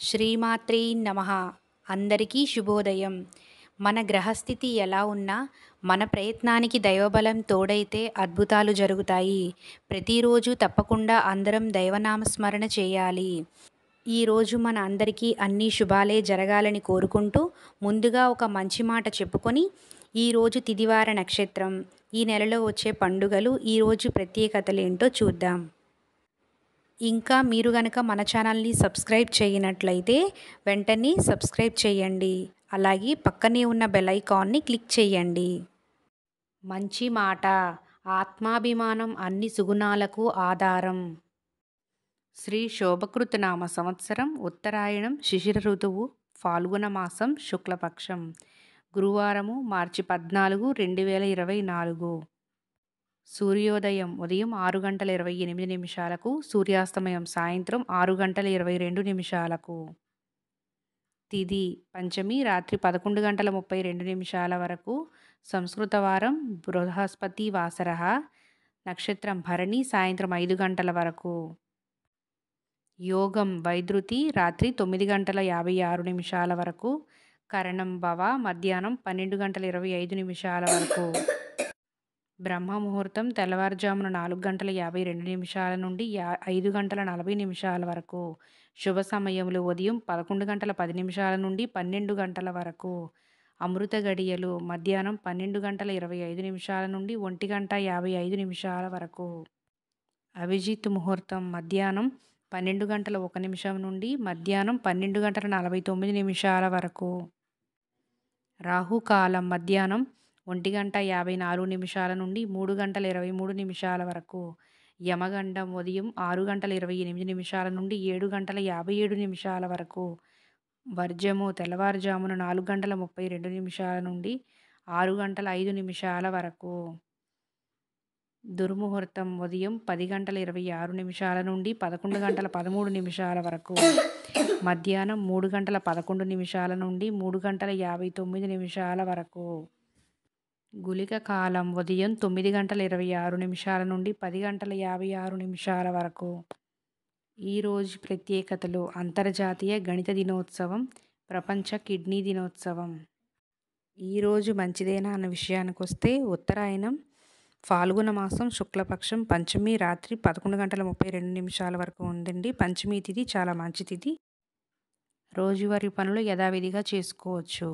శ్రీమాత్రే నమః. అందరికీ శుభోదయం. మన గ్రహస్థితి ఎలా ఉన్నా మన ప్రయత్నానికి దైవబలం తోడైతే అద్భుతాలు జరుగుతాయి. ప్రతిరోజు తప్పకుండా అందరం దైవనామస్మరణ చేయాలి. ఈరోజు మన అందరికీ అన్ని శుభాలే జరగాలని కోరుకుంటూ ముందుగా ఒక మంచి మాట చెప్పుకొని ఈరోజు తిదివార నక్షత్రం, ఈ నెలలో వచ్చే పండుగలు, ఈరోజు ప్రత్యేకతలేంటో చూద్దాం. ఇంకా మీరు గనక మన ఛానల్ని సబ్స్క్రైబ్ చేయనట్లయితే వెంటనే సబ్స్క్రైబ్ చేయండి. అలాగే పక్కనే ఉన్న బెల్ ఐకాన్ని క్లిక్ చేయండి. మంచి మాట. ఆత్మాభిమానం అన్ని సుగుణాలకు ఆధారం. శ్రీ శోభకృత నామ సంవత్సరం, ఉత్తరాయణం, శిశిర ఋతువు, ఫాల్గుణ మాసం, శుక్లపక్షం, గురువారము, మార్చి 14, 2024. సూర్యోదయం ఉదయం 6:28, సూర్యాస్తమయం సాయంత్రం 6:22. తిథి పంచమి రాత్రి 11:32 వరకు. సంస్కృత వారం బృహస్పతి వాసర. నక్షత్రం భరణి సాయంత్రం 5 గంటల వరకు. యోగం వైద్యుతి రాత్రి 9:56 వరకు. కరణం భవ మధ్యాహ్నం 12:25 వరకు. బ్రహ్మ ముహూర్తం తెల్లవారుజామున 4:52 నుండి 5:40 వరకు. శుభ సమయములు ఉదయం 11:10 నుండి 12 గంటల వరకు. అమృత గడియలు మధ్యాహ్నం 12:25 నుండి 1:55 వరకు. అభిజిత్ ముహూర్తం మధ్యాహ్నం 12:01 నుండి మధ్యాహ్నం 12:49 వరకు. రాహుకాలం మధ్యాహ్నం 1:54 నుండి 3:23 వరకు. యమగండం ఉదయం 6:28 నుండి 7:57 వరకు. వర్జము తెల్లవారుజామున 4:32 నుండి 6:05 వరకు. దుర్ముహూర్తం ఉదయం 10:26 నుండి 11:13 వరకు. మధ్యాహ్నం 3:11 నుండి 3:59 వరకు. గుళిక కాలం ఉదయం 9:26 నుండి 10:56 వరకు. ఈరోజు ప్రత్యేకతలు: అంతర్జాతీయ గణిత దినోత్సవం, ప్రపంచ కిడ్నీ దినోత్సవం. ఈరోజు మంచిదేనా అన్న విషయానికొస్తే ఉత్తరాయణం, ఫాల్గుణ మాసం, శుక్లపక్షం, పంచమి రాత్రి 11:32 వరకు ఉందండి. పంచమి తిథి చాలా మంచి తిథి. రోజువారీ పనులు యథావిధిగా చేసుకోవచ్చు.